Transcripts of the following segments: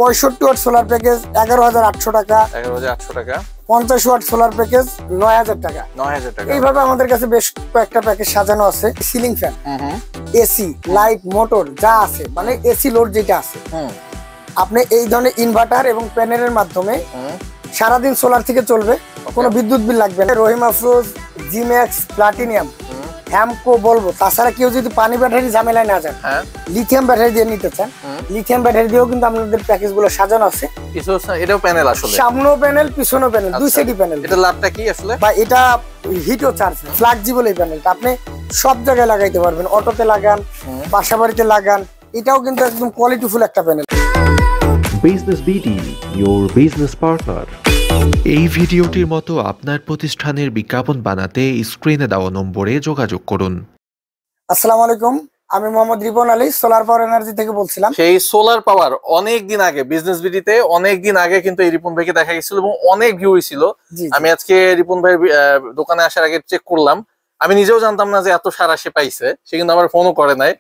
65 watt solar package 11,800 টাকা, 11,800 টাকা। 50 watt solar package 9,000 টাকা। 9,000 টাকা। এইভাবে আমাদের কাছে বেশ কয়েকটা প্যাকেজ সাজানো আছে। Ceiling fan, AC, light, motor যা আছে, মানে এসি লোড যেটা আছে, আপনি এই ধরনের ইনভার্টার এবং প্যানেলের মাধ্যমে সারাদিন সোলার থেকে চলবে, কোনো বিদ্যুৎ বিল লাগবে না। রহিম আফরোজ, জিম্যাক্স, প্লাটিনিয়াম, হ্যামকো বলবো। তাছাড়া কেউ যদি পানি ব্যাটারি ঝামেলায় না যান, লিথিয়াম ব্যাটারি দিয়ে নিতে চান, লিথিয়াম ব্যাটারি দিয়েও কিন্তু আমাদের প্যাকেজ গুলো সাজানো আছে। এটাও প্যানেল আসলে, সামনেও প্যানেল পিছনেও প্যানেল, দুই সাইডই প্যানেল। এটা লাভটা কি আসলে? বা এটা হিটও চার্জ ফ্লেক্সিবল এই প্যানেলটা, আপনি সব জায়গায় লাগাইতে পারবেন, অটোতে লাগান, বাসা বাড়িতে লাগান। এটাও কিন্তু একদম কোয়ালিটিফুল একটা panel. Business BD, your business partner। এই ভিডিওটির মতো আপনার প্রতিষ্ঠানের বিজ্ঞাপন বানাতে স্ক্রিনে দেওয়া নম্বরে যোগাযোগ করুন। আসসালামু আলাইকুম, আমি Mohammad Ripon Ali, solar power energy থেকে বলছিলাম। সেই সোলার পাওয়ার অনেক দিন আগে বিজনেস বিডিতে অনেক দিন আগে কিন্তু এই রিপন ভাইকে দেখা গেছিল এবং অনেক ভিউ হয়েছিল। আমি আজকে রিপন ভাইয়ের দোকানে আসার আগে চেক করলাম, আমি নিজেও জানতাম না যে এত সারা সে পাইছে, সে কিন্তু আমার ফোনও করে নাই।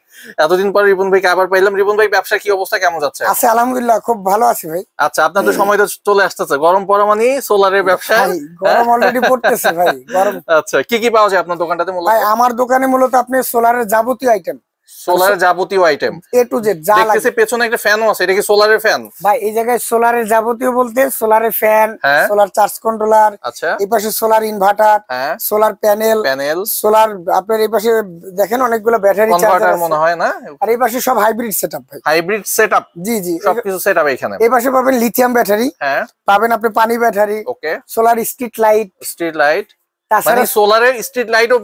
এতদিন পরে রিপন ভাইকে আবার পাইলাম। রিপন ভাই, ব্যবসার কি অবস্থা, কেমন যাচ্ছে? আচ্ছা, আলহামদুলিল্লাহ, খুব ভালো আছি ভাই। আচ্ছা, আপনার তো সময় তো চলে আসতেছে, গরম পড়া মানে সোলারের ব্যবসা, গরম অলরেডি পড়তেছে ভাই, গরম। আচ্ছা, কি কি পাওয়া যায় আপনার দোকানটাতে? ভাই, আমার দোকানে মূলত আপনি সোলারের যাবতীয় আইটেম, সোলারের যাবতীয় আইটেম এ টু জেড যা লাগে। দেখতেছি পেছনে একটা ফ্যানও আছে, এটা কি সোলারের ফ্যান? ভাই, এই জায়গায় সোলারের যাবতীয় বলতে সোলারের ফ্যান, সোলার চার্জ কন্ট্রোলার, আচ্ছা, এই পাশে solar inverter, solar panel, solar, আপনার এই পাশে দেখেন অনেকগুলো ব্যাটারি চার্জার মনে হয় না, আর এই পাশে সব হাইব্রিড সেটআপ ভাই। Hybrid setup? জি জি, সবকিছু সেটআপ এখানে। এই পাশে পাবেন লিথিয়াম ব্যাটারি, পাবেন আপনি পানি ব্যাটারি, ওকে, সোলার স্ট্রিট লাইট, মানে সোলারের স্ট্রিট লাইটও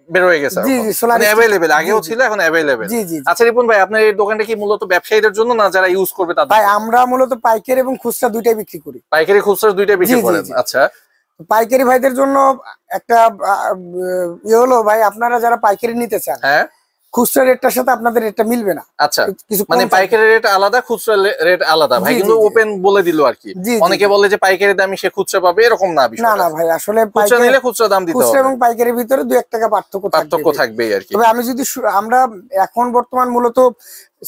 বের হয়ে গেছে। জি জি, সোলার अवेलेबल, আগেও ছিল, এখন अवेलेबल। জি জি। আচ্ছা রিপন ভাই, আপনার এই দোকানটা কি মূলত ব্যবসায়ীদের জন্য না যারা ইউজ করবে তাদের? ভাই, আমরা মূলত পাইকারি এবং খুচরা দুইটাই বিক্রি করি। পাইকারি খুচরা দুইটাই বিক্রি করেন? আচ্ছা, পাইকারি ভাইদের জন্য একটা ইয়ে হলো ভাই, আপনারা যারা পাইকারি নিতে চান, খুচরা রেটটার সাথে আপনাদের রেটটা মিলবে না। আচ্ছা, মানে পাইকারি রেট আলাদা, খুচরা রেট আলাদা। ভাই কিন্তু ওপেন বলে দিল আর কি। অনেকে বলে যে পাইকারি দামে সে খুচরা পাবে, এরকম না বিষয়। না না ভাই, আসলে খুচরা নিলে খুচরা দাম দিতে হবে। খুচরা এবং পাইকারির ভিতরে 2-1 টাকা পার্থক্য থাকবেই আর কি। তবে আমি যদি আমরা এখন বর্তমান মূলত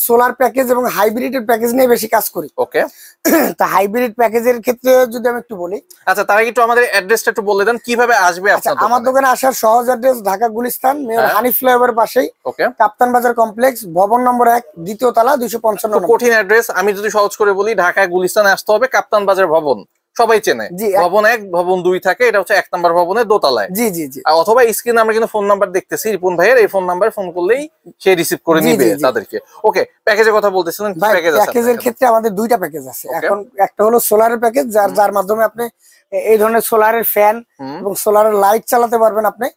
সোলার প্যাকেজ এবং হাইব্রিডের প্যাকেজ নিয়ে বেশি কাজ করি। ওকে, তা হাইব্রিড প্যাকেজের ক্ষেত্রে যদি আমি একটু বলি। আচ্ছা, তার আগে একটু আমাদের অ্যাড্রেসটা একটু বলে দেন, কিভাবে আসবে আপনার দোকানে? আমার দোকানে আসার সহজ অ্যাড্রেস ঢাকা গুলিস্তান, মেয়র হানিফ ফ্লাইওভারের পাশেই, কাপ্তান বাজার কমপ্লেক্স, ভবন নম্বর 1, দ্বিতীয় তলা, 255। কঠিন অ্যাড্রেস, আমি যদি সহজ করে বলি, ঢাকা গুলিস্তানে আসতে হবে, কাপ্তান বাজার ভবন সবাই চেনে, ভবন 1 ভবন 2 থাকে, এটা হচ্ছে 1 নম্বর ভবনের দোতলায়। জি জি জি। অথবা স্ক্রিনে আমরা কিন্তু ফোন নাম্বার দেখতেছি রিপন ভাইয়ের, এই ফোন নাম্বার ফোন করলেই সে রিসিভ করে নিবে তাদেরকে। ওকে, প্যাকেজের কথা বলতেছিলেন, কি প্যাকেজ আছে? প্যাকেজের ক্ষেত্রে আমাদের দুইটা প্যাকেজ আছে এখন। একটা হলো সোলারের প্যাকেজ, যার মাধ্যমে আপনি এই ধরনের সোলারের ফ্যান এবং সোলারের লাইট চালাতে পারবেন আপনি।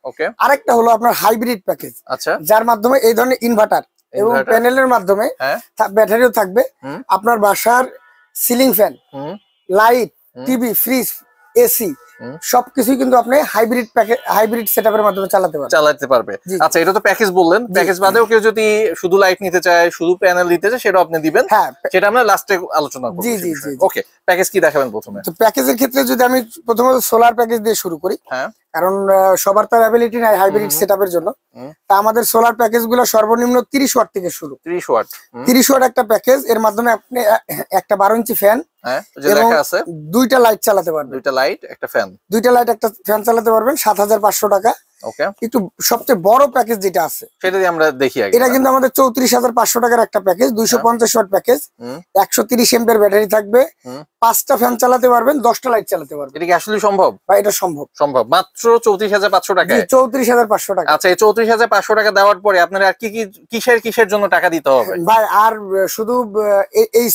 আরেকটা হলো আপনার হাইব্রিড প্যাকেজ, আচ্ছা, যার মাধ্যমে এই ধরনের ইনভার্টার এবং প্যানেলের মাধ্যমে ব্যাটারিও থাকবে, আপনার বাসার ceiling fan, light, TV, fridge, AC সবকিছুই কিন্তু আপনি হাইব্রিড সেটআপের মাধ্যমে চালাতে পারবে। আচ্ছা, এটা তো প্যাকেজ বললেন, প্যাকেজ বাদেও কেউ যদি শুধু লাইট নিতে চায়, শুধু প্যানেল নিতে চায়, সেটা আপনি দিবেন? হ্যাঁ, সেটা আমরা লাস্টে আলোচনা করব। জি জি জি। ওকে, প্যাকেজ কি দেখাবেন প্রথমে? তো প্যাকেজের ক্ষেত্রে যদি আমি প্রথমত সোলার প্যাকেজ দিয়ে শুরু করি, কারণ সবার তো অ্যাবিলিটি নাই হাইব্রিড সেটআপের জন্য। তা আমাদের সোলার প্যাকেজগুলো সর্বনিম্ন 30 ওয়াট থেকে শুরু। 30 ওয়াট একটা প্যাকেজ, এর মাধ্যমে আপনি একটা 12 ইঞ্চি ফ্যান, দুইটা লাইট চালাতে পারবেন। দুইটা লাইট একটা ফ্যান চালাতে পারবেন, 7500 টাকা। ওকে, একটু সবচেয়ে বড় প্যাকেজ যেটা আছে সেটা দিয়ে আমরা দেখি আগে। এটা কিন্তু আমাদের 34,500 টাকার একটা package, 250 watt package, 130 ampere battery থাকবে, 5টা ফ্যান চালাতে পারবেন, 10টা লাইট চালাতে পারবেন। এটা কি আসলে সম্ভব? ভাই, এটা সম্ভব মাত্র 34,500 টাকা। 34,500 টাকা। আচ্ছা, এই 34,500 টাকা দেওয়ার পরে আপনারা আর কি কিসের জন্য টাকা দিতে হবে? ভাই, আর শুধু এই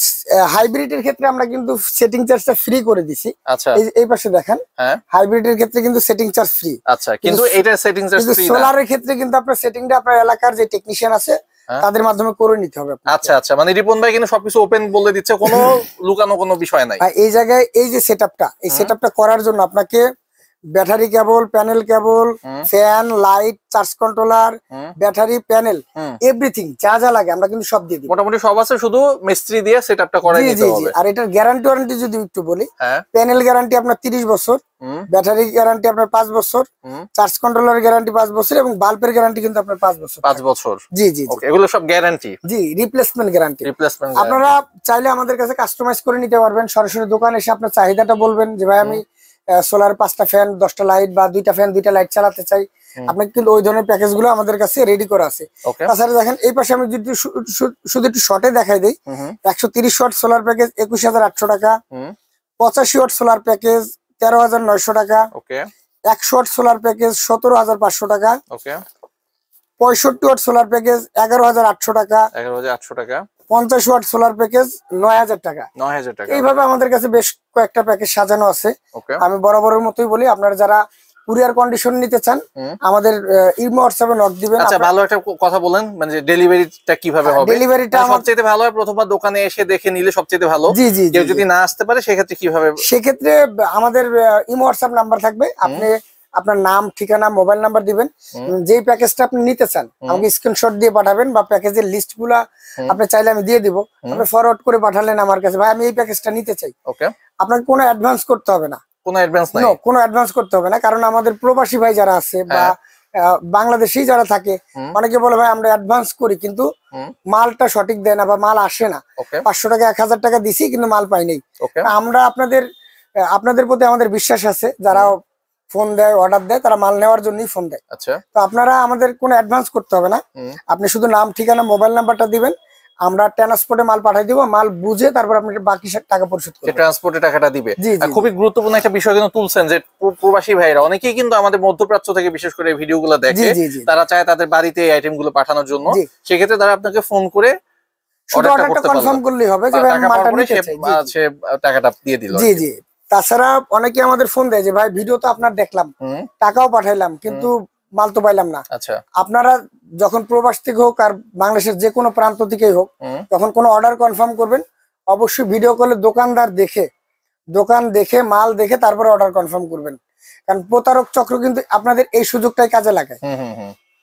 হাইব্রিডের ক্ষেত্রে আমরা কিন্তু সেটিং চার্জটা ফ্রি করে দিছি। আচ্ছা, এই পাশে দেখেন, হাইব্রিডের ক্ষেত্রে কিন্তু সেটিং চার্জ ফ্রি। আচ্ছা, কিন্তু এটা সেটিং চার্জ ফ্রি না। সোলারের ক্ষেত্রে কিন্তু আপনার সেটিংটা আপনার এলাকার যে টেকনিশিয়ান আছে তাদের মাধ্যমে করে নিতে হবে। আচ্ছা আচ্ছা, মানে রিপন ভাই কিন্তু সবকিছু ওপেন বলে দিচ্ছে, কোনো লুকানো কোনো বিষয় নাই। এই জায়গায় এই যে সেটআপটা, এই সেটআপটা করার জন্য আপনাকে ব্যাটারি কেবল, প্যানেল কেবল, fan, light, charge controller, battery, panel, everything যা যা লাগে আমরা কিন্তু সব দিয়ে দিই। মোটামুটি সব আছে, শুধু মিস্ত্রি দিয়ে সেটআপটা করাই নিতে হবে। আর এটার গ্যারান্টি ওয়ারেন্টি যদি একটু বলি, প্যানেল গ্যারান্টি আপনার 30 বছর, ব্যাটারি গ্যারান্টি আপনার 5 বছর, চার্জ কন্ট্রোলার গ্যারান্টি 5 বছর এবং বাল্বের গ্যারান্টি কিন্তু আপনার 5 বছর। 5 বছর, জি জি। এগুলো সব গ্যারান্টি। জি, রিপ্লেসমেন্ট গ্যারান্টি। আপনারা চাইলে আমাদের কাছে কাস্টমাইজ করে নিতে পারবেন। সরাসরি দোকানে এসে আপনার চাহিদাটা বলবেন যে ভাই আমি সোলার 5টা ফ্যান, 10টা লাইট বা 2টা ফ্যান, 2টা লাইট চালাতে চাই। আপনার কিন্তু ওই ধরনের প্যাকেজ গুলো আমাদের কাছে রেডি করা আছে। তাছাড়া দেখেন এই পাশে আমি যদি শুধু একটু শর্টে দেখাই দিই, 130 ওয়াট সোলার প্যাকেজ 21,800 টাকা, 85 ওয়াট সোলার প্যাকেজ 13,900 টাকা, 100 ওয়াট সোলার প্যাকেজ 17,500 টাকা, 65 ওয়াট সোলার প্যাকেজ 11,800 টাকা, 50 ওয়াট সোলার প্যাকেজ 9,000 টাকা। এইভাবে আমাদের কাছে বেশ কয়েকটা প্যাকেজ সাজানো আছে। আমি বরাবরের মতোই বলি, আপনারা যারা কুরিয়ার কন্ডিশন নিতে চান আমাদের ইমো হোয়াটসঅ্যাপে নক দিবেন। আচ্ছা, ভালো একটা কথা বলেন, মানে ডেলিভারিটা কিভাবে হবে? ডেলিভারিটা সবচেয়ে ভালো হয় প্রথমবার দোকানে এসে দেখে নিলে সবচেয়ে ভালো। জি জি। কেউ যদি না আসতে পারে সেক্ষেত্রে কিভাবে? সেক্ষেত্রে আমাদের ইমো হোয়াটসঅ্যাপ নাম্বার থাকবে, আপনি আপনার নাম, ঠিকানা, মোবাইল নাম্বার দিবেন, যেই প্যাকেজটা আপনি নিতে চান আমাকে স্ক্রিনশট দিয়ে পাঠাবেন, বা প্যাকেজের লিস্ট গুলা আপনি চাইলে আমি দিয়ে দিব, আপনি ফরওয়ার্ড করে পাঠালেন আমার কাছে, ভাই আমি এই প্যাকেজটা নিতে চাই। আপনাকে কোনো অ্যাডভান্স করতে হবে না। কোনো অ্যাডভান্স নাই? কোনো অ্যাডভান্স করতে হবে না, কারণ আমাদের প্রবাসী ভাই যারা আছে বা বাংলাদেশেই যারা থাকে, অনেকে বলে ভাই আমরা অ্যাডভান্স করি কিন্তু মালটা সঠিক দেয় না বা মাল আসে না, 500 টাকা 1,000 টাকা দিছি কিন্তু মাল পাই নাই। আমরা আপনাদের প্রতি আমাদের বিশ্বাস আছে, যারা ফোন দেয়, অর্ডার দেয়, তারা মাল নেওয়ার জন্যই ফোন দেয়। তো আপনারা আমাদের কোনো অ্যাডভান্স করতে হবে না, আপনি শুধু নাম, ঠিকানা, মোবাইল নাম্বারটা দিবেন, আমরা ট্রান্সপোর্টে মাল পাঠিয়ে দিব, মাল বুঝে তারপর আপনি বাকি টাকা পরিশোধ করবেন। ট্রান্সপোর্টে টাকাটা দিবে। খুবই গুরুত্বপূর্ণ একটা বিষয় কিন্তু তুলছেন, যে প্রবাসী ভাইরা অনেকেই কিন্তু আমাদের মধ্যপ্রাচ্য থেকে বিশেষ করে ভিডিওগুলো দেখে, তারা চায় তাদের বাড়িতে এই আইটেমগুলো পাঠানোর জন্য। সেক্ষেত্রে তারা আপনাকে ফোন করে অর্ডারটা কনফার্ম করলেই হবে যে ভাই মালটা নিতে চাই, সে টাকাটা দিয়ে দিল। জি জি। তাছাড়া অনেকে আমাদের ফোন দেয় যে ভাই ভিডিও তো আপনার দেখলাম, টাকাও পাঠাইলাম, কিন্তু মাল তো পাইলাম না। আচ্ছা, আপনারা যখন প্রবাস থেকে হোক আর বাংলাদেশের যে কোনো প্রান্ত থেকেই হোক, তখন কোনো অর্ডার কনফার্ম করবেন, অবশ্যই ভিডিও কলে দোকান দেখে মাল দেখে তারপরে অর্ডার কনফার্ম করবেন, কারণ প্রতারক চক্র কিন্তু আপনাদের এই সুযোগটাই কাজে লাগায়।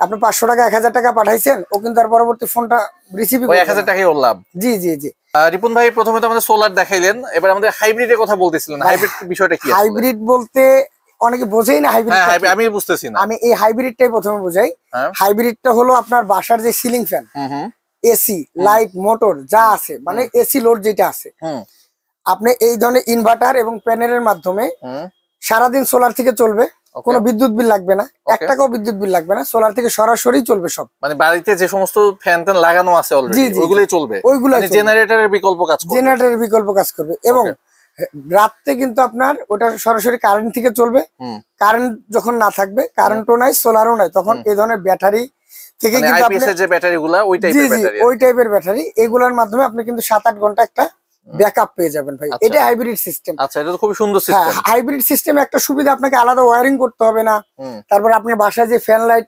আপনি 500 টাকা 1,000 টাকা পাঠাইছেন, ও কিন্তু তার পরবর্তী ফোনটা রিসিভ করে 1,000 টাকাই ওর লাভ। জি জি জি। রিপন ভাই, প্রথমে তো আমাদের সোলার দেখাইলেন, এবার আমাদের হাইব্রিডের কথা বলতেছিলেন। হাইব্রিড বিষয়টা কি? হাইব্রিড বলতে অনেকে বোঝেই না হাইব্রিড। আমি বুঝতেছি না, আমি এই হাইব্রিডটাই প্রথমে বোঝাই। হাইব্রিডটা হলো আপনার বাসার যে ceiling fan, AC, light, motor যা আছে, মানে এসি লোড যেটা আছে, আপনি এই ধরনের ইনভার্টার এবং প্যানেলের মাধ্যমে সারাদিন সোলার থেকে চলবে, কোনো বিদ্যুৎ বিল লাগবে না, 1 টাকাও বিদ্যুৎ বিল লাগবে না, সোলার থেকে সরাসরি চলবে সব। মানে বাড়িতে যে সমস্ত ফ্যান ট্যান লাগানো আছে অলরেডি ওইগুলোই চলবে, ওইগুলাই জেনারেটরের বিকল্প কাজ করবে, জেনারেটরের বিকল্প কাজ করবে। এবং রাতে কিন্তু আপনার ওটা সরাসরি কারেন্ট থেকে চলবে, কারেন্ট যখন না থাকবে, কারেন্টও নাই, সোলারও নাই, তখন এই ধরনের ব্যাটারি থেকে কিন্তু আপনি যে ব্যাটারিগুলো ওই টাইপের ব্যাটারি, এগুলোর মাধ্যমে আপনি কিন্তু 7-8 ঘন্টা একটা ব্যাকআপ পেয়ে যাবেন ভাই। এটা হাইব্রিড সিস্টেম। আচ্ছা, এটা তো খুব সুন্দর সিস্টেম। হাইব্রিড সিস্টেমে একটা সুবিধা, আপনাকে আলাদা ওয়্যারিং করতে হবে না। তারপর আপনার বাসায় যে ফ্যান লাইট,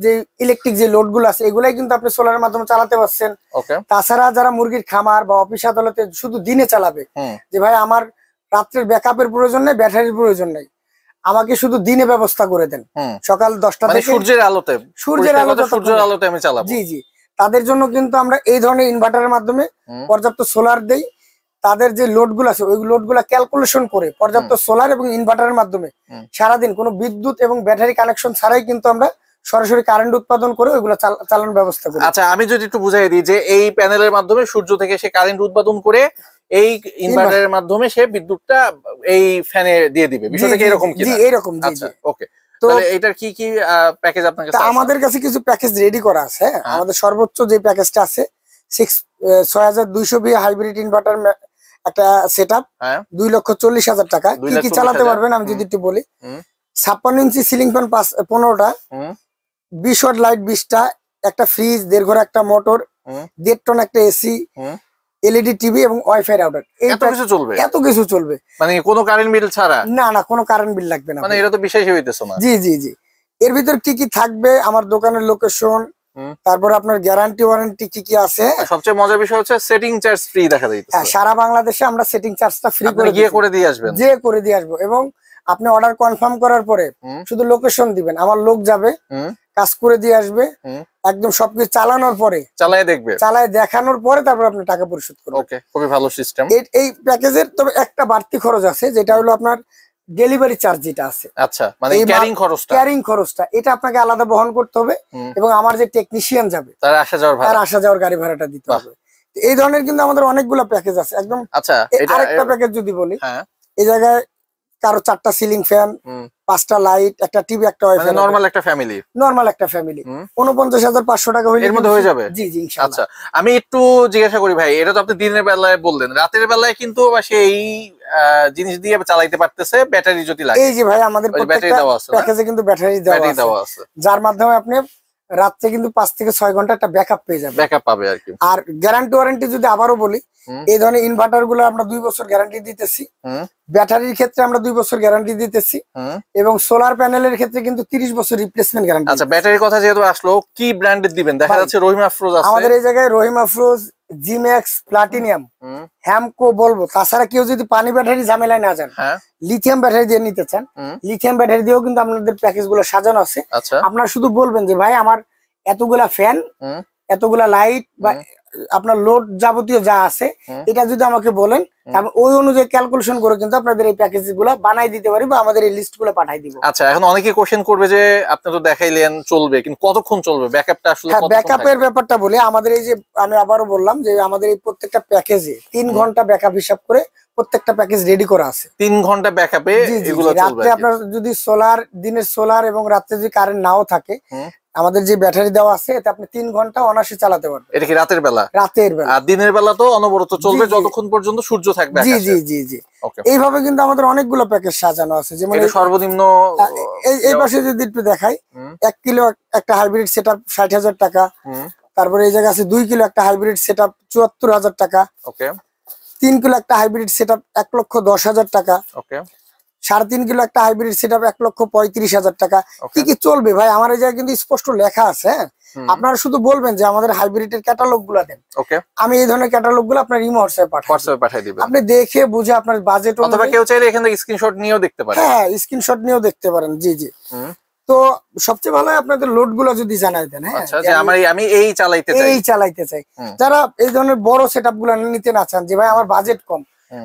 যে ইলেকট্রিক যে লোড গুলো আছে, এগুলাই কিন্তু আপনি সোলারের মাধ্যমে চালাতে পারছেন। তাছাড়া যারা মুরগির খামার বা অফিস আদালতে শুধু দিনে চালাবে, যে ভাই আমার রাত্রের ব্যাকআপের প্রয়োজন নেই, ব্যাটারির প্রয়োজন নেই, আমাকে শুধু দিনে ব্যবস্থা করে দেন, সকাল 10টা থেকে সূর্যের আলোতে আমি চালাবো। জি জি। তাদের জন্য কিন্তু আমরা এই ধরনের ইনভার্টারের মাধ্যমে পর্যাপ্ত সোলার দেই। তাদের যে লোড গুলো আছে, ওই লোড গুলা ক্যালকুলেশন করে পর্যাপ্ত সোলার এবং ইনভার্টারের মাধ্যমে সারাদিন কোনো বিদ্যুৎ এবং ব্যাটারি কানেকশন ছাড়াই কিন্তু আমরা সরাসরি কারেন্ট উৎপাদন করে ওইগুলো চালানোর ব্যবস্থা করি। আচ্ছা, আমি যদি একটু বুঝাই দিই, যে এই প্যানেলের মাধ্যমে সূর্য থেকে সে কারেন্ট উৎপাদন করে এই ইনভার্টারের মাধ্যমে সে বিদ্যুৎটা এই ফ্যানে দিয়ে দিবে, বিষয়টা কি এরকম? জি, এরকম। জি জি। ওকে, তো এটার কি কি প্যাকেজ আপনার কাছে? আমাদের কাছে কিছু প্যাকেজ রেডি করা আছে। আমাদের সর্বোচ্চ যে প্যাকেজটা আছে 6200 হাইব্রিড ইনভার্টার একটা সেটআপ, 2,40,000 টাকা। কি কি চালাতে পারবেন আমি যদি একটু বলি, 56 ইঞ্চি সিলিং ফ্যান 15টা, 20 ওয়াট লাইট 20টা, একটা ফ্রিজ, 1.5 ঘর একটা মোটর, 1.5 টন একটা এসি, এলইডি টিভি এবং ওয়াইফাই রাউটার। এত কিছু চলবে মানে কোনো কারেন্ট বিল ছাড়া? না, কোনো কারেন্ট বিল লাগবে না। মানে এটা তো বিশ্বাসই হইতেছে না। জি জি জি। এর ভিতর কি কি থাকবে, আমার দোকানের লোকেশন, তারপর আপনার গ্যারান্টি ওয়ারেন্টি কি কি আছে। সবচেয়ে মজার বিষয় হচ্ছে সেটিং চার্জ ফ্রি দেখা যাইতেছে। সারা বাংলাদেশে আমরা সেটিং চার্জটা ফ্রি করে দিয়ে আসবেন, করে দিয়ে আসবো। এবং আপনি অর্ডার কনফার্ম করার পরে শুধু লোকেশন দিবেন, আমার লোক যাবে, কাজ করে দিয়ে আসবে, একদম সবকিছু চালানোর পরে চালায় দেখানোর পরে তারপর আপনি টাকা পরিশোধ করবেন। ওকে, খুবই ভালো সিস্টেম। এই প্যাকেজের তবে একটা বাড়তি খরচ আছে, যেটা হলো আপনার ডেলিভারি চার্জ যেটা আছে। আচ্ছা, মানে ক্যারিং খরচটা এটা আপনাকে আলাদা বহন করতে হবে, এবং আমার যে টেকনিশিয়ান যাবে তার আসা যাওয়ার গাড়ি ভাড়াটা দিতে হবে। এই ধরনের কিন্তু আমাদের অনেকগুলো প্যাকেজ আছে একদম। আচ্ছা, আরেকটা প্যাকেজ যদি বলি, এই জায়গায় কারো 4টা সিলিং ফ্যান, 5টা লাইট, একটা টিভি, একটা ওয়াইফাই, নরমাল একটা ফ্যামিলি 49,500 টাকা এর মধ্যে হয়ে যাবে। জি জি, ইনশাআল্লাহ। আচ্ছা, আমি একটু জিজ্ঞাসা করি ভাই, এটা তো আপনি দিনের বেলায় বললেন, রাতের বেলায় কিন্তু সেই জিনিস দিয়ে চালাইতে পারতেছে, ব্যাটারি যদি লাগে। এই যে ভাই আমাদের প্রত্যেকটা প্যাকেজে কিন্তু ব্যাটারি দেওয়া আছে, যার মাধ্যমে আপনি রাতে কিন্তু 5 থেকে 6 ঘন্টা একটা ব্যাকআপ পেয়ে যাবেন, ব্যাকআপ পাবে আর কি। আর গ্যারান্টি ওয়ারেন্টি যদি আবারও বলি, এই ধরনের ইনভার্টার গুলো আমরা 2 বছর গ্যারান্টি দিতেছি, ব্যাটারির ক্ষেত্রে আমরা 2 বছর গ্যারান্টি দিতেছি, এবং সোলার প্যানেলের ক্ষেত্রে কিন্তু 30 বছর রিপ্লেসমেন্ট গ্যারান্টি। আচ্ছা, ব্যাটারির কথা যেহেতু আসলো, কি ব্র্যান্ডের দিবেন? দেখা যাচ্ছে রহিম আফরোজ আছে আমাদের এই জায়গায়, রহিম আফরোজ, জিম্যাক্স, প্লাটিনিয়াম, হ্যামকো, বলবো। তাছাড়া কেউ যদি পানি ব্যাটারি ঝামেলায় না যান, লিথিয়াম ব্যাটারি দিয়ে নিতে চান, লিথিয়াম ব্যাটারি দিয়েও কিন্তু আপনাদের প্যাকেজ গুলো সাজানো আছে। আপনারা শুধু বলবেন যে ভাই আমার এতগুলা ফ্যান, এতগুলা লাইট বা আপনার লোড যাবতীয় যা আছে এটা যদি আমাকে বলেন, আমি ওই অনুযায়ী ক্যালকুলেশন করে কিন্তু আপনাদের এই প্যাকেজ গুলো বানাই দিতে পারি বা আমাদের এই লিস্ট গুলো পাঠাই দিব। আচ্ছা, এখন অনেকে কোশ্চেন করবে যে আপনি তো দেখাইলেন চলবে, কিন্তু কতক্ষণ চলবে ব্যাকআপটা? আসলে ব্যাকআপের ব্যাপারটা বলি, আমাদের এই যে আমি আবারও বললাম যে আমাদের এই প্রত্যেকটা প্যাকেজে 3 ঘন্টা ব্যাকআপ হিসাব করে প্রত্যেকটা প্যাকেজ রেডি করা আছে। 3 ঘন্টা ব্যাকআপে এগুলো চলবে। রাতে আপনার যদি সোলার, দিনের সোলার এবং রাতে যদি কারেন্ট নাও থাকে, আমাদের যে ব্যাটারি দেওয়া আছে এতে আপনি 3 ঘন্টা অনায়াসে চালাতে পারবেন। এটা কি রাতের বেলা? রাতের বেলা। আর দিনের বেলা তো অনবরত চলবে যতক্ষণ পর্যন্ত সূর্য থাকবে আকাশে। জি জি জি। এইভাবে কিন্তু আমাদের অনেকগুলো প্যাকেজ সাজানো আছে। যেমন এটা সর্বনিম্ন এই পাশে যদি একটু দেখাই, 1 কিলো একটা হাইব্রিড সেটআপ 60,000 টাকা। তারপরে এই জায়গা আছে 2 কিলো একটা হাইব্রিড সেটআপ 74,000 টাকা। ওকে। 3 কিলো একটা হাইব্রিড সেটআপ 1,10,000 টাকা। ওকে। 3.5 কিলো একটা হাইব্রিড সেটআপ 1,35,000 টাকা। কি কি চলবে ভাই আমার এই জায়গায় কিন্তু স্পষ্ট লেখা আছে। আপনারা শুধু বলবেন যে আমাদের হাইব্রিডের ক্যাটালগ গুলো দেন, আমি এই ধরনের ক্যাটালগ গুলো আপনার ইমো হোয়াটসঅ্যাপে পাঠিয়ে দিব। আপনি দেখে বুঝে আপনার বাজেট, অথবা কেউ চাইলে এখান থেকে স্ক্রিনশট নিয়েও দেখতে পারেন। হ্যাঁ, স্ক্রিনশট নিয়েও দেখতে পারেন। জি জি। তো সবচেয়ে ভালো হয় আপনাদের লোড গুলো যদি জানাই দেন। হ্যাঁ, আচ্ছা, যে আমি এই চালাইতে চাই। যারা এই ধরনের বড় সেটআপ গুলো নিতে না চান, যে ভাই আমার বাজেট কম,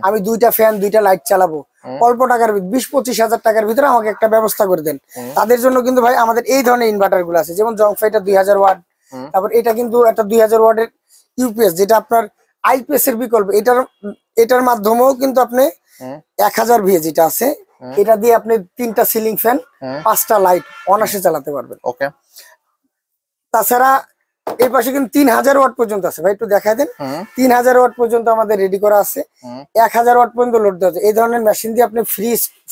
আমি 2টা ফ্যান 2টা লাইট চালাবো, অল্প টাকার 20-25 হাজার টাকার ভিতরে আমাকে একটা ব্যবস্থা করে দেন, তাদের জন্য কিন্তু ভাই আমাদের এই ধরনের ইনভার্টার গুলো আছে। যেমন জংফাইটা 2000 ওয়াট, তারপর এটা কিন্তু একটা 2000 ওয়াটের ইউপিএস, যেটা আপনার আইপিএস এর বিকল্প। এটার মাধ্যমেও কিন্তু আপনি 1000 ভিএ যেটা আছে, এটা দিয়ে আপনি 3টা সিলিং ফ্যান, 5টা লাইট অনায়াসে চালাতে পারবেন। ওকে। তাছাড়া এই পাশে কিন্তু 3000 ওয়াট পর্যন্ত আছে। ভাই একটু দেখাই দেন। 3000 ওয়াট পর্যন্ত আমাদের রেডি করা আছে। 1000 ওয়াট পর্যন্ত লোড দেওয়া আছে। এই ধরনের মেশিন দিয়ে আপনি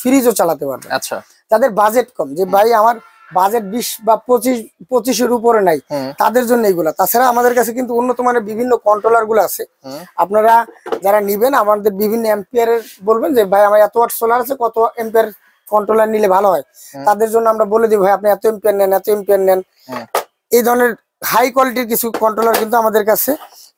ফ্রিজও চালাতে পারবেন। আচ্ছা, যাদের বাজেট কম, যে ভাই আমার বাজেট 20 বা 25-এর উপরে নাই, তাদের জন্য এইগুলা। তাছাড়া আমাদের কাছে কিন্তু উন্নত মানের বিভিন্ন কন্ট্রোলার গুলো আছে। আপনারা যারা নিবেন আমাদের বিভিন্ন এম্পিয়ারের বলবেন যে ভাই আমার এত ওয়াট সোলার আছে, কত এম্পিয়ার কন্ট্রোলার নিলে ভালো হয়, তাদের জন্য আমরা বলে দিই ভাই আপনি এত এম্পিয়ার নেন, এত এম্পিয়ার নেন। এই ধরনের হাই কোয়ালিটির কিছু কন্ট্রোলার কিন্তু আমাদের কাছে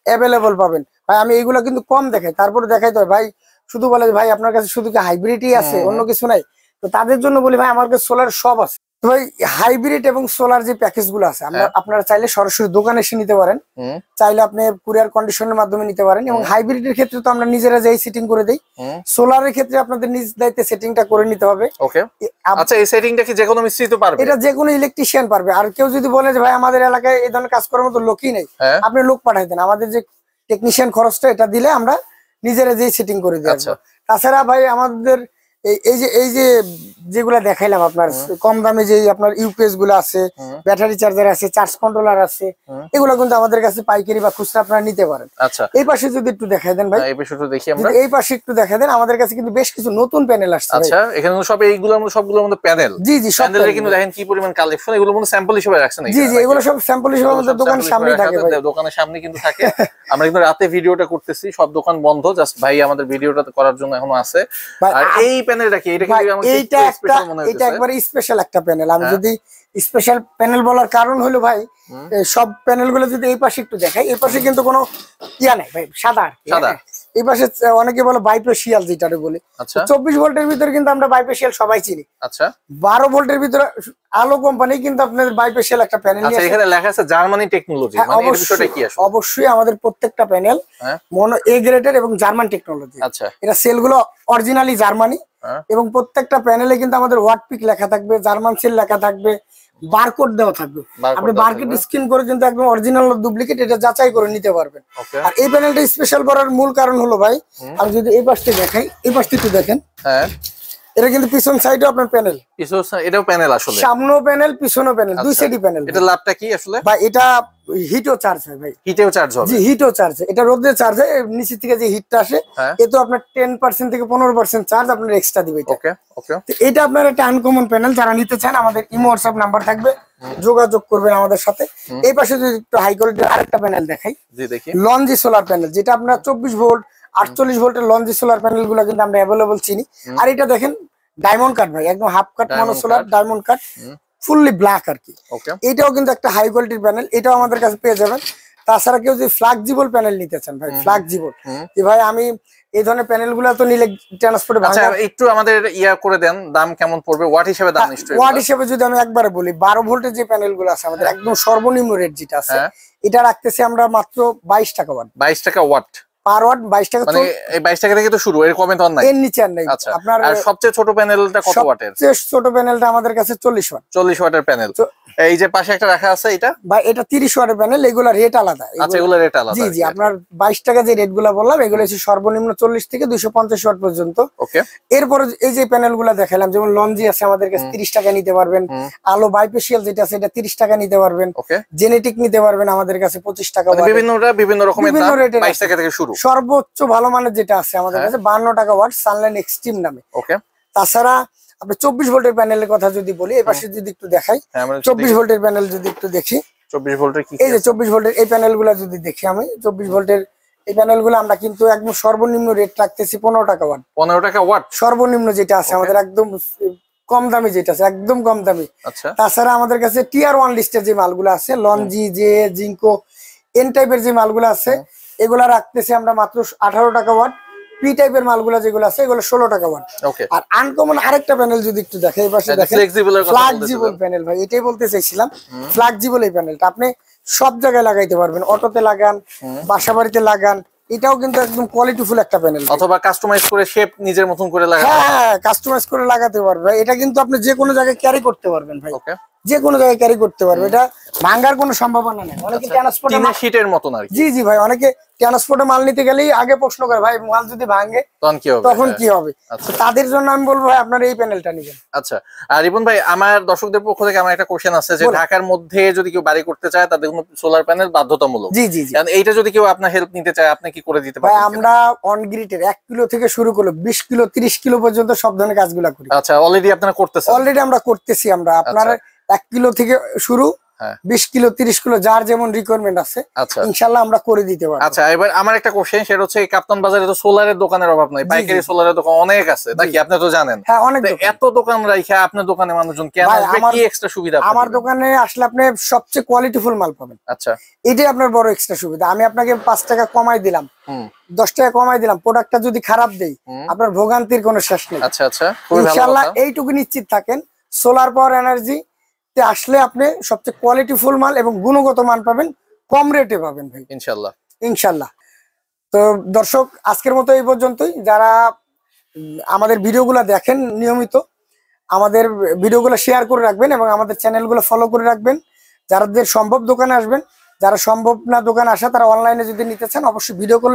অ্যাভেলেবল পাবেন। ভাই আমি এইগুলো কিন্তু কম দেখাই, তারপরে দেখাই তো ভাই শুধু বলে ভাই আপনার কাছে শুধু কি হাইব্রিডই আছে, অন্য কিছু নাই? তো তাদের জন্য বলি ভাই আমার কাছে সোলার সব আছে। ভাই হাইব্রিড এবং সোলার যে প্যাকেজ গুলো আছে, আপনারা চাইলে সরাসরি দোকানে এসে নিতে পারেন, চাইলে আপনি কুরিয়ার কন্ডিশনের মাধ্যমে নিতে পারেন। এবং হাইব্রিডের ক্ষেত্রে তো আমরা নিজেরা যাই সেটিং করে দেই, সোলারের ক্ষেত্রে আপনাদের নিজ দায়িত্বে সেটিংটা করে নিতে হবে। ওকে। আচ্ছা, এই সেটিংটা কি যে কোনো মিস্ত্রি তো পারবে? এটা যে কোনো ইলেকট্রিশিয়ান পারবে। আর কেউ যদি বলে যে ভাই আমাদের এলাকায় এই ধরনের কাজ করার মতো লোকই নেই, আপনি লোক পাঠাই দেন, আমাদের যে টেকনিশিয়ান খরচটা এটা দিলে আমরা নিজেরা যেই সেটিং করে দিই। তাছাড়া ভাই আমাদের এই যে যেগুলা দেখাইলাম আপনার কম দামে, যে আপনার ইউপিএস গুলো আছে, ব্যাটারি চার্জার আছে, চার্জ কন্ট্রোলার আছে, এগুলো কিন্তু আমাদের কাছে পাইকারি বা খুচরা আপনারা নিতে পারেন। আচ্ছা, এই পাশে যদি একটু দেখাই দেন ভাই, এই পাশে একটু দেখি আমরা। এই পাশে একটু দেখাই দেন, আমাদের কাছে কিন্তু বেশ কিছু নতুন প্যানেল আসছে। আচ্ছা, এখানে সব এইগুলোর মধ্যে সবগুলোর মধ্যে প্যানেল। জি জি, সব প্যানেলে কিন্তু দেখেন কি পরিমাণ কালেকশন, এগুলো মধ্যে স্যাম্পল হিসেবে রাখছেন। জি জি, এগুলো সব স্যাম্পল হিসেবে আমাদের দোকানের সামনেই থাকে ভাই, দোকানের সামনে কিন্তু থাকে। আমরা কিন্তু রাতে ভিডিওটা করতেছি, সব দোকান বন্ধ, জাস্ট ভাই আমাদের ভিডিওটা করার জন্য এখনো আছে। আর এই প্যানেলটা কি? এটা কি এটা একবারে স্পেশাল একটা প্যানেল। আমি যদি স্পেশাল প্যানেল বলার কারণ হলো ভাই, সব প্যানেল গুলো যদি এই পাশে একটু দেখাই, এই পাশে কিন্তু কোনো ইয়া নাই ভাই, সাদা। এই পাশে অনেকে বলে বাইপেশিয়াল যেটারে বলে। 24 ভোল্টের ভিতরে কিন্তু আমরা বাইপেশিয়াল সবাই চিনি। 12 ভোল্টের ভিতরে আলো কোম্পানি কিন্তু আপনাদের বাইপেশিয়াল একটা প্যানেল নিয়ে আসে। এখানে লেখা আছে জার্মানি টেকনোলজি, মানে এর বিষয়টা কি আসলে? অবশ্যই আমাদের প্রত্যেকটা প্যানেল মনো এ গ্রেডের এবং জার্মান টেকনোলজি। এটা সেলগুলো অরিজিনালি জার্মানি এবং প্রত্যেকটা প্যানেলে কিন্তু আমাদের ওয়াট পিক লেখা থাকবে, জার্মান সেল লেখা থাকবে, বারকোড দেওয়া থাকবে। আপনি বারকোড স্ক্যান করে কিন্তু একদম অরিজিনাল ডুপ্লিকেট এটা যাচাই করে নিতে পারবেন। আর এই প্যানেলটা স্পেশাল করার মূল কারণ হলো ভাই, আমি যদি এই পাশে দেখাই, এই পাশে একটু দেখেন, এটা কিন্তু পিছন সাইডে আপনার প্যানেল, এটাও প্যানেল আসলে, সামনেও প্যানেল পিছনেও প্যানেল, দুই সাইডই প্যানেল। এটা লাভটা কি আসলে ভাই? এটা হিটও চার্জ হয় ভাই, হিটেও চার্জ হবে। জি, হিটও চার্জ হয়। এটা রোদে চার্জ হয়, নিচে থেকে যে হিটটা আসে এতো আপনার 10% থেকে 15% চার্জ আপনার এক্সট্রা দিবে এটা। ওকে ওকে। তো এটা আপনার একটা আনকমন প্যানেল, যারা নিতে চান আমাদের ইমো হোয়াটসঅ্যাপ নাম্বার থাকবে, যোগাযোগ করবেন আমাদের সাথে। এই পাশে যদি একটু হাই কোয়ালিটির আরেকটা প্যানেল দেখাই, জি দেখি, লঞ্জি সোলার প্যানেল, যেটা আপনার 24 ভোল্ট 48 ভোল্টের লঞ্জি সোলার প্যানেল গুলো কিন্তু আমরা অ্যাভেলেবল চিনি। আর এটা দেখেন ডায়মন্ড কাট ভাই, একদম half cut mono solar diamond cut, fully black আর কি। এটাও কিন্তু একটা হাই কোয়ালিটির প্যানেল, এটাও আমাদের কাছে পেয়ে যাবেন। তাছাড়া কেউ যদি ফ্লেক্সিবল প্যানেল নিতে চান ভাই, ফ্লেক্সিবল যে ভাই আমি এই ধরনের প্যানেল গুলো তো নিলে ট্রান্সপোর্টে ভাঙা, একটু আমাদের ইয়া করে দেন, দাম কেমন পড়বে ওয়াট হিসেবে? দাম নিশ্চয়ই ওয়াট হিসেবে যদি আমি একবারে বলি, 12 ভোল্টের যে প্যানেল গুলো আছে আমাদের একদম সর্বনিম্ন রেট যেটা আছে, এটা রাখতেছি আমরা মাত্র 22 টাকা ওয়াট। 22 টাকা ওয়াট পার ওয়াট 22 টাকা, মানে এই 22 টাকা থেকে তো শুরু, এর কমে তো আর নাই, এর নিচে আর নাই। আপনার আর সবচেয়ে ছোট প্যানেলটা কত ওয়াটের? সবচেয়ে ছোট প্যানেলটা আমাদের কাছে 40 ওয়াট। 40 ওয়াটের প্যানেল। এই যে পাশে একটা রাখা আছে, এটা ভাই এটা 30 ওয়াটের প্যানেল, এগুলা রেট আলাদা। আচ্ছা, এগুলা রেট আলাদা। জি জি, আপনার 22 টাকা যে রেট গুলা বললাম, এগুলো হচ্ছে সর্বনিম্ন 40 থেকে 250 ওয়াট পর্যন্ত। ওকে। এরপর এই যে প্যানেল গুলা দেখালাম, যেমন লঞ্জি আছে আমাদের কাছে 30 টাকা নিতে পারবেন, আলো বাইপেশিয়াল যেটা আছে এটা 30 টাকা নিতে পারবেন, জেনেটিক নিতে পারবেন আমাদের কাছে 25 টাকা। বিভিন্ন রকমের দাম 22 টাকা থেকে শুরু। সর্বোচ্চ ভালো মানের যেটা আছে আমাদের কাছে 52 টাকা ওয়াট, সানলাইন এক্সট্রিম নামে। ওকে। তাছাড়া আপনি 24 ভোল্টের প্যানেলের কথা যদি বলি, এই পাশে যদি একটু দেখাই, 24 ভোল্টের প্যানেল যদি একটু দেখি, 24 ভোল্টের কি, এই যে 24 ভোল্টের এই প্যানেলগুলো যদি দেখি, আমি 24 ভোল্টের এই প্যানেলগুলো আমরা কিন্তু একদম সর্বনিম্ন রেট রাখতেছি 15 টাকা ওয়াট। 15 টাকা ওয়াট সর্বনিম্ন যেটা আছে আমাদের, একদম কম দামি যেটা আছে, একদম কম দামি। তাছাড়া আমাদের কাছে টিয়ার 1 লিস্টের যে মালগুলো আছে, লঞ্জি, জে, জিঙ্কো, এন টাইপের যে মালগুলো আছে, এগুলা রাখতেছি আমরা মাত্র 18 টাকা ওয়াট। পি টাইপের মালগুলো যেগুলো আছে, এগুলো 16 টাকা ওয়াট। আর আনকমন আরেকটা প্যানেল যদি একটু দেখে, এই পাশে দেখেন, ফ্লেক্সিবল প্যানেল ভাই, এটাই বলতে চাইছিলাম। ফ্লেক্সিবল এই প্যানেলটা আপনি সব জায়গায় লাগাইতে পারবেন, অটোতে লাগান, বাসা বাড়িতে লাগান, এটাও কিন্তু একদম কোয়ালিটিফুল একটা প্যানেল। অথবা কাস্টমাইজ করে শেপ নিজের মতন করে লাগাতে, হ্যাঁ কাস্টমাইজ করে লাগাতে পারবে। এটা কিন্তু আপনি যে কোনো জায়গায় ক্যারি করতে পারবেন ভাই, যে কোনো জায়গায় ক্যারি করতে পারবে, এটা ভাঙার কোনো সম্ভাবনা নেই। অনেকে ট্রান্সপোর্টে শীটের মতন আর কি। জি জি ভাই, অনেকে ট্রান্সপোর্টে মাল নিতে গেলেই আগে প্রশ্ন করে, ভাই মাল যদি ভাঙে তখন কি হবে? তাদের জন্য আমি বলবো ভাই আপনারা এই প্যানেলটা নেবেন। আচ্ছা, আর রিপন ভাই, আমার দর্শকদের পক্ষ থেকে আমার একটা কোশ্চেন আছে, যে ঢাকার মধ্যে যদি কেউ বাড়ি করতে চায়, তাদের কোনো সোলার প্যানেল বাধ্যতামূলক। জি জি জি, এইটা যদি কেউ আপনার হেল্প নিতে চায়, আপনি কি করে দিতে পারেন? ভাই আমরা অন গ্রিডের 1 কিলো থেকে শুরু করে 20 কিলো 30 কিলো পর্যন্ত সব ধরনের কাজগুলো করি। আচ্ছা, অলরেডি আপনারা করতেছেন? অলরেডি আমরা করতেছি। আমরা আপনার 1 কিলো থেকে শুরু, 20 কিলো 30 কিলো যার যেমন রিকোয়ারমেন্ট আছে, ইনশাআল্লাহ আমরা করে দিতে পারবো। আচ্ছা, এবার আমার একটা কোশ্চেন, সেটা হচ্ছে কাপ্তান বাজারে তো সোলারের দোকানের অভাব নাই, পাইকারি সোলারের দোকান অনেক আছে নাকি? আপনি তো জানেন। হ্যাঁ, অনেক। এত দোকান রাখা আপনার দোকানে মানুষজন কেন আসবে? কি এক্সট্রা সুবিধা? আমার দোকানে আসলে আপনি সবচেয়ে কোয়ালিটিফুল মাল পাবেন। আচ্ছা, এটাই আপনার বড় এক্সট্রা সুবিধা। আমি আপনাকে 5 টাকা কমাই দিলাম, 10 টাকা কমাই দিলাম, প্রোডাক্টটা যদি খারাপ দেই, আপনার ভোগান্তির কোনো শেষ নেই। আচ্ছা আচ্ছা, ইনশাআল্লাহ এইটুকু নিশ্চিত থাকেন, সোলার পাওয়ার এনার্জি আসলে আপনি সবচেয়ে কোয়ালিটিফুল মাল এবং গুণগত মান পাবেন, কম রেটে পাবেন ভাই, ইনশাআল্লাহ ইনশাআল্লাহ। তো দর্শক, আজকের মতো এই পর্যন্তই। যারা আমাদের ভিডিওগুলো দেখেন নিয়মিত, আমাদের ভিডিওগুলো শেয়ার করে রাখবেন এবং আমাদের চ্যানেলগুলো ফলো করে রাখবেন। যাদের সম্ভব দোকানে আসবেন, যারা সম্ভব না দোকানে আসা, তারা অনলাইনে যদি নিতে চান অবশ্যই ভিডিও কল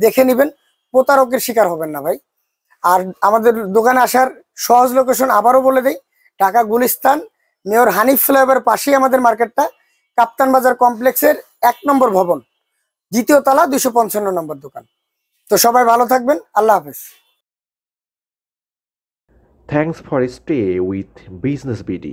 দেখে নেবেন, প্রতারকের শিকার হবেন না ভাই। আর আমাদের দোকানে আসার সহজ লোকেশন আবারও বলে দেই, ঢাকা গুলিস্তান মেয়র হানিফ ফ্লাইওভার পাশেই আমাদের মার্কেটটা, কাপ্তান বাজার কমপ্লেক্সের 1 নম্বর ভবন, 2য় তলা, 255 নম্বর দোকান। তো সবাই ভালো থাকবেন, আল্লাহ হাফেজ। Thanks for stay with Business BD.